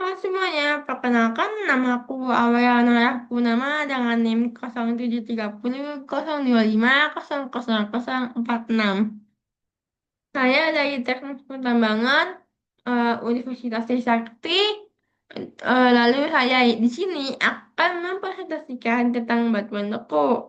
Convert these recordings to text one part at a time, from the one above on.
Halo semuanya, perkenalkan nama aku Aurea Nora Purnama dengan NIM 0730 025 0046. Saya dari Teknik Pertambangan Universitas Trisakti. Lalu saya di sini akan mempresentasikan tentang batuan beku.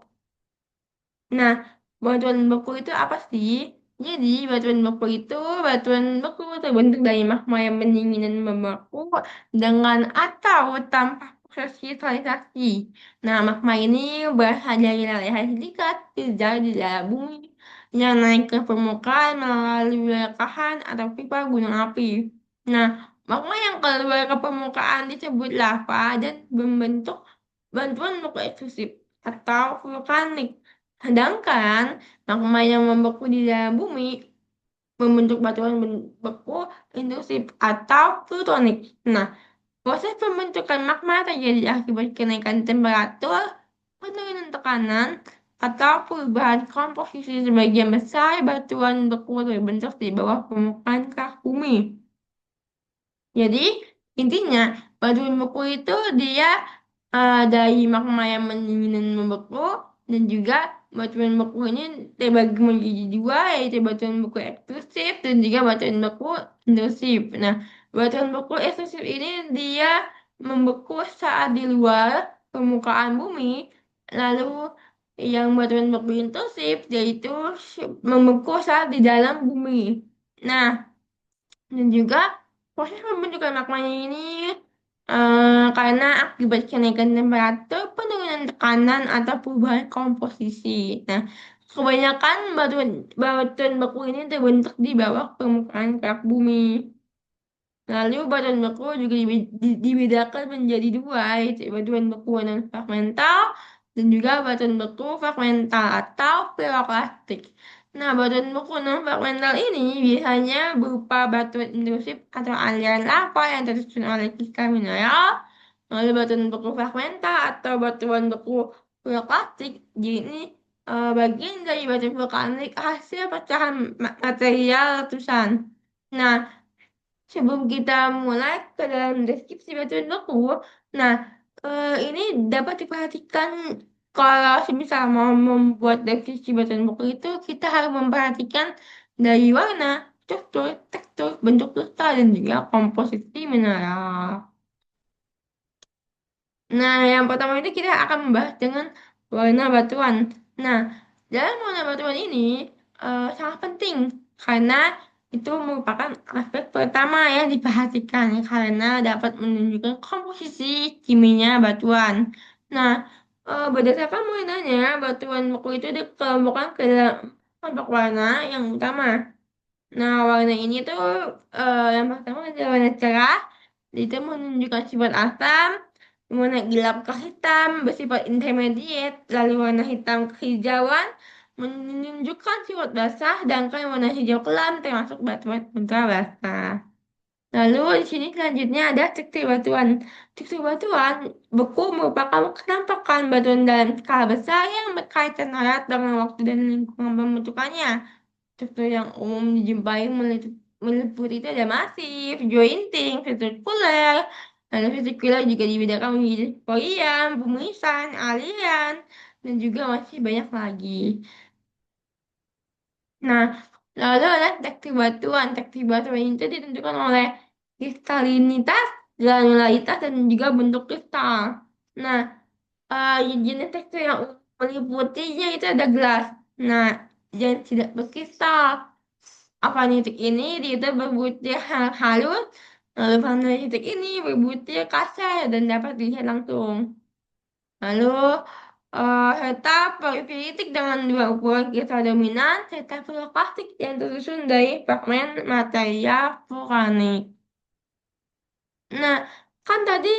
Nah, batuan beku itu apa sih? Jadi, batuan beku itu batuan beku terbentuk dari magma yang mendingin dan membeku dengan atau tanpa proses kristalisasi. Nah, magma ini berasal dari lelehan silikat terjadi di dalam bumi yang naik ke permukaan melalui lekahan atau pipa gunung api. Nah, magma yang keluar ke permukaan disebut lava dan membentuk batuan beku eksklusif atau vulkanik. Sedangkan magma yang membeku di dalam bumi membentuk batuan beku intrusif atau plutonik. Nah, proses pembentukan magma terjadi akibat kenaikan temperatur, penurunan tekanan, atau perubahan komposisi sebagian besar batuan beku terbentuk di bawah permukaan kerak bumi. Jadi intinya batuan beku itu dia dari magma yang mendingin dan membeku dan juga batuan beku ini terbagi menjadi dua yaitu batuan beku ekstrusif dan juga batuan beku intrusif. Nah, batuan beku ekstrusif ini dia membeku saat di luar permukaan bumi, lalu yang batuan beku intrusif yaitu membeku saat di dalam bumi. Nah, dan juga proses pembentukan magmanya ini karena akibat kenaikan temperatur, penurunan tekanan, atau perubahan komposisi. Nah, kebanyakan batuan batuan beku ini terbentuk di bawah permukaan kerak bumi. Lalu batuan beku juga dibedakan menjadi dua, yaitu batuan beku non fragmental dan juga batuan beku fragmental atau piroklastik. Nah, batuan beku non fragmental ini biasanya berupa batuan intrusif atau aliran lava yang tersusun oleh kristal mineral. Lalu batuan beku fragmental atau batuan beku piroklastik, jadi ini bagian dari batu vulkanik hasil pecahan material letusan. Nah, sebelum kita mulai ke dalam deskripsi batuan beku, nah ini dapat diperhatikan kalau misal mau membuat deskripsi batuan beku itu kita harus memperhatikan dari warna, struktur, tekstur, bentuk kristal dan juga komposisi mineral. Nah, yang pertama itu kita akan membahas dengan warna batuan. Nah, dalam warna batuan ini sangat penting karena itu merupakan aspek pertama yang diperhatikan karena dapat menunjukkan komposisi kimia batuan. Nah, berdasarkan warnanya, batuan beku itu dikelompokkan ke dalam kelompok warna yang utama. Nah, warna ini tuh yang pertama adalah warna cerah, itu menunjukkan sifat asam, warna gelap ke hitam bersifat intermediate, lalu warna hitam kehijauan menunjukkan sifat basah, sedangkan warna hijau kelam termasuk batuan ultra basah. Lalu di sini selanjutnya ada tekstur batuan. Tekstur batuan beku merupakan penampakan batuan dalam skala besar yang berkaitan erat dengan waktu dan lingkungan pembentukannya. Struktur yang umum dijumpai meliputi itu ada masif, jointing, sirkular. Lalu sirkular juga dibedakan menjadi polian, pemulisan, aliran, dan juga masih banyak lagi. Nah, lalu ada tekstur batuan. Tekstur batuan itu ditentukan oleh kristalinitas, granularitas, dan juga bentuk kristal. Nah, jenis tekstur yang meliputinya itu ada gelas. Nah, yang tidak berkristal. Avanitik ini dia berbutir halus, lalu vanaditik ini berbutir kasar dan dapat dilihat langsung. Lalu serta polifilitik dengan dua ukuran kristal dominan serta piroklastik yang tersusun dari fragmen material vulkanik. Nah, kan tadi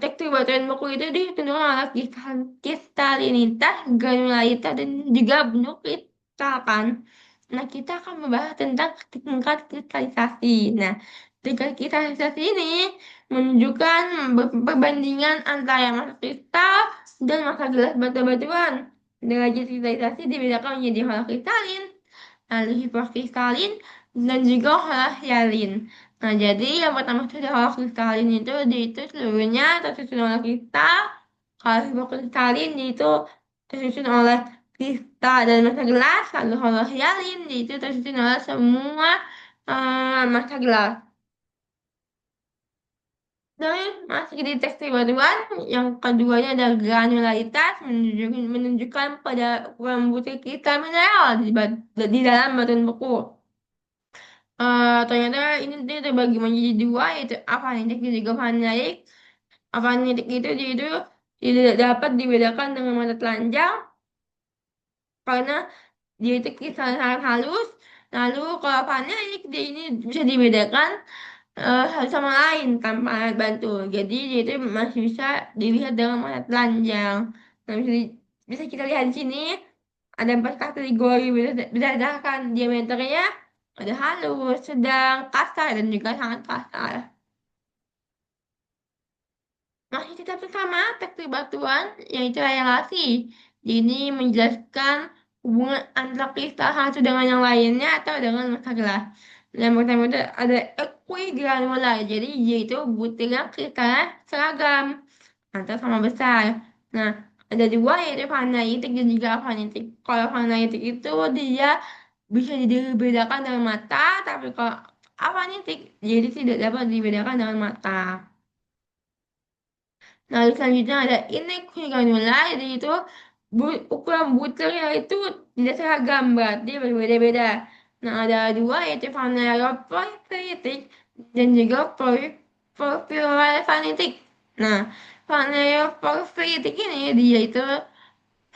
tekstur batuan beku itu ditentukan oleh kristalinitas, granularitas, dan juga bentuk kristal kan. Nah, kita akan membahas tentang tingkat kristalisasi. Nah, tingkat kristalisasi ini menunjukkan perbandingan antara massa kristal dan massa gelas batu-batuan. Derajat kristalisasi dibedakan menjadi holokristalin, lalu hiperkristalin, dan juga halohyalin. Nah, jadi yang pertama itu ada holokristalin itu dia itu seluruhnya tersusun oleh kristal. Kalau hipokristalin dia itu tersusun oleh kristal dan massa gelas. Lalu halohyalin dia itu tersusun oleh semua massa gelas. Dan masih di teks batuan, yang keduanya ada granularitas menunjukkan pada ukuran butir kristal mineral di dalam batuan beku. Ternyata ini terbagi menjadi dua, yaitu apanitik dan juga vanillik. Apanitik itu dia itu tidak dapat dibedakan dengan mata telanjang karena dia itu kristal sangat halus. Lalu kalau vanillik dia ini bisa dibedakan satu sama lain tanpa alat bantu. Jadi dia itu masih bisa dilihat dengan mata telanjang. Nah, bisa kita lihat di sini ada empat kategori berdasarkan diameternya, ada halus, sedang, kasar, dan juga sangat kasar. Masih tetap sama teks batuan, yaitu relasi. Ini menjelaskan hubungan antara kristal satu dengan yang lainnya atau dengan massa gelas. Yang pertama itu ada equigranular, jadi yaitu butirnya kristalnya seragam atau sama besar. Nah, ada dua yaitu vanadium dan juga avanitik. Kalau vanadium itu dia bisa dibedakan dengan mata, tapi kalau avanitik jadi tidak dapat dibedakan dengan mata. Lalu selanjutnya ada inequal granular, jadi itu ukuran butirnya itu tidak seragam, berarti berbeda-beda. Nah, ada dua yaitu vanillophosphatic dan juga porphyroliphatic. Nah, vanillophosphatic ini dia itu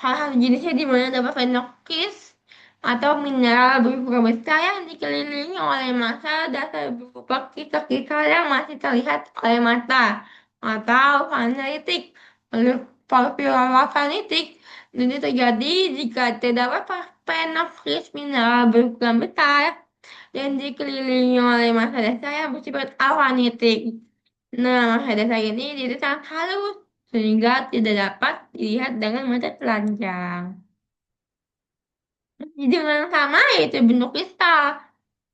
hal-hal jenisnya di mana dapat fenokis atau mineral berukuran besar yang dikelilingi oleh massa dasar berupa kristal-kristal yang masih terlihat oleh mata atau vanaditik. Lalu porphyrolavanitik ini terjadi jika terdapat fenokis mineral berukuran besar dan dikelilingi oleh massa dasar yang bersifat avanitik. Nah, massa dasar ini jadi sangat halus sehingga tidak dapat dilihat dengan mata telanjang. Dengan sama yaitu bentuk kristal.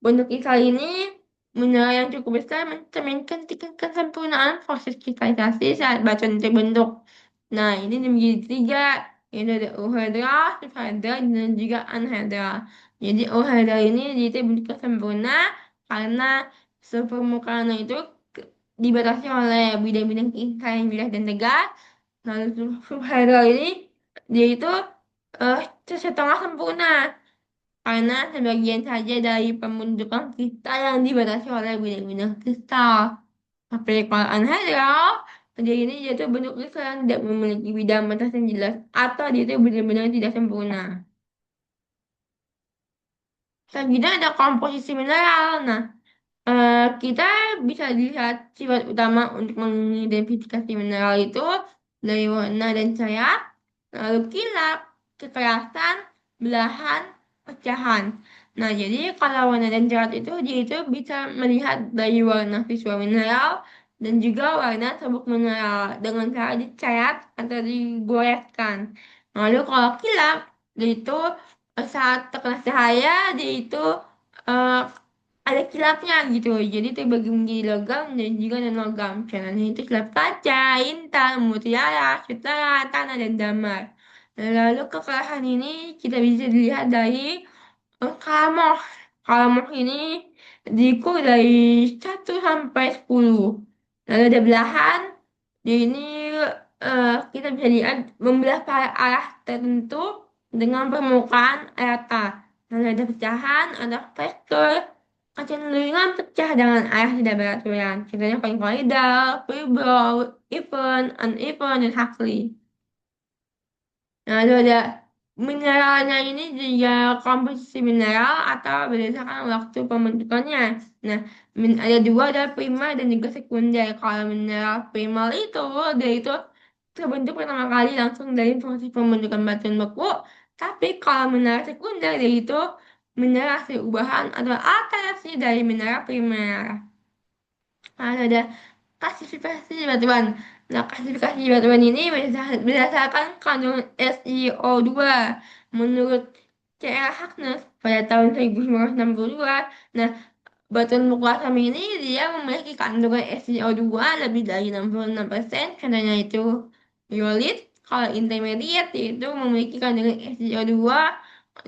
Bentuk kristal ini mineral yang cukup besar mencerminkan tingkat kesempurnaan proses kristalisasi saat batuan terbentuk. Nah, ini menjadi tiga, yaitu ada euhedra, subhedra, dan juga anhedra. Jadi euhedra ini jadi bentuk sempurna karena sepermukaannya itu dibatasi oleh bidang-bidang kristal yang jelas dan tegas. Lalu subhedra ini dia itu eh setengah sempurna karena sebagian saja dari pembentukan kristal yang dibatasi oleh bidang-bidang kristal. Tapi kalau anhedra, dia ini jatuh bentuk kristal yang tidak memiliki bidang batas yang jelas atau dia itu benar-benar tidak sempurna. Selanjutnya ada komposisi mineral. Nah, kita bisa lihat sifat utama untuk mengidentifikasi mineral itu dari warna dan cahaya, lalu kilap, kekerasan, belahan, pecahan. Nah, jadi kalau warna dan cerah itu dia itu bisa melihat dari warna visual mineral dan juga warna serbuk mineral dengan cara dicat atau digoreskan. Lalu kalau kilap, dia itu saat terkena cahaya, dia itu eh, ada kilapnya gitu. Jadi terbagi menjadi logam dan juga non logam. Contohnya itu kilap kaca, intan, mutiara, sutera, tanah, dan damar. Lalu kekerasan ini kita bisa dilihat dari kalamor. Kalamor ini diukur dari 1 sampai 10. Lalu ada belahan. Di ini kita bisa lihat membelah pada arah tertentu dengan permukaan rata. Lalu ada pecahan, ada vektor, kecenderungan pecah dengan arah tidak beraturan. Contohnya konkoidal, fibro, even, uneven, dan Huxley. Nah, itu ada mineralnya ini juga komposisi mineral atau berdasarkan waktu pembentukannya. Nah, ada dua, ada primer dan juga sekunder. Kalau mineral primer itu dia itu terbentuk pertama kali langsung dari proses pembentukan batuan beku. Tapi kalau mineral sekunder dia itu mineral hasil ubahan atau alterasi dari mineral primer. Ada klasifikasi batuan. Nah, klasifikasi batuan ini berdasarkan kandungan SiO2. Menurut C.L. Harkness pada tahun 1962. Nah, batuan buku asam ini dia memiliki kandungan SiO2 lebih dari 66%, contohnya itu riolit. Kalau intermediate itu memiliki kandungan SiO2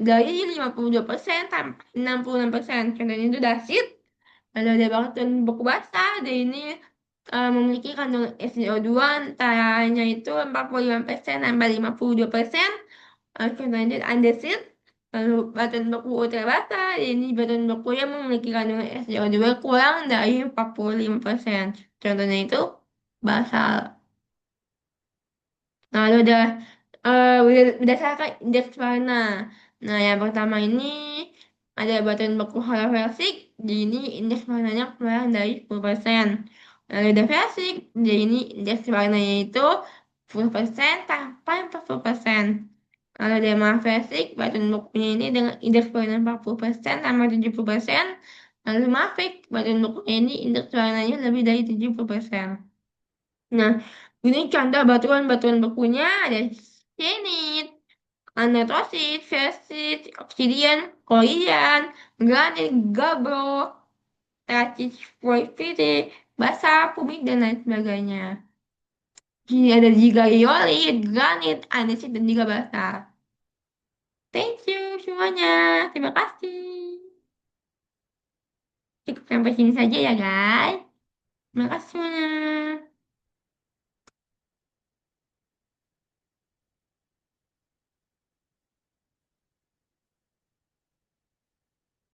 dari 52% sampai 66%, contohnya itu dasit. Lalu ada batuan beku basah, dia ini memiliki kandungan SiO2 antaranya itu 45% sampai 52%. Contohnya itu andesit. Lalu batuan beku ultrabata, ini batuan beku yang memiliki kandungan SiO2 kurang dari 45%. Contohnya itu basal. Nah, lalu berdasarkan indeks warna. Nah, yang pertama ini ada batuan beku holofelsik, jadi ini indeks warnanya kurang dari 10%. Lalu ada felsik, jadi ini indeks warnanya itu 10% sampai 40%. Lalu ada mafelsik, batuan bekunya ini dengan indeks warna 40% sampai 70%. Lalu mafik, batuan bekunya ini indeks warnanya lebih dari 70%. Nah, ini contoh batuan-batuan bekunya ada sienit, anetrosit, fesit, obsidian, kolian, granit, gabbro, trachyte, porphyry, basa, pumik, dan lain sebagainya. Jadi ada juga riolit, granit, andesit, dan juga basa. Thank you semuanya. Terima kasih. Cukup sampai sini saja ya guys. Terima kasih semuanya.